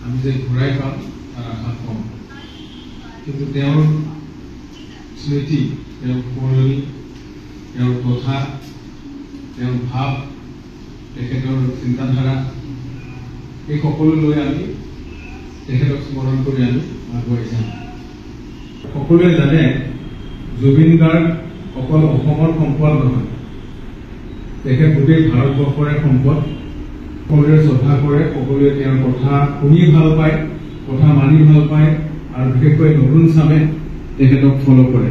আমি যে ঘূৰাই পাম তাৰ আশা কম কিন্তু তেওঁৰ স্মৃতি তেওঁৰ পুৰণি তেওঁৰ কথা তেওঁৰ ভাৱ তেখেতৰ চিন্তাধাৰা এই সকলো লৈ আমি তেখেতক স্মৰণ কৰি আমি আগুৱাই যাম সকলোৱে জানে জুবিন গাৰ্গ অকল অসমৰ সম্পদ নহয় তেখেত গোটেই ভাৰতবৰ্ষৰে সম্পদ সকলোৱে শ্ৰদ্ধা কৰে সকলোৱে তেওঁৰ কথা শুনি ভাল পায় কথা মানি ভাল পায় আৰু বিশেষকৈ নতুন চামে তেখেতক ফলো কৰে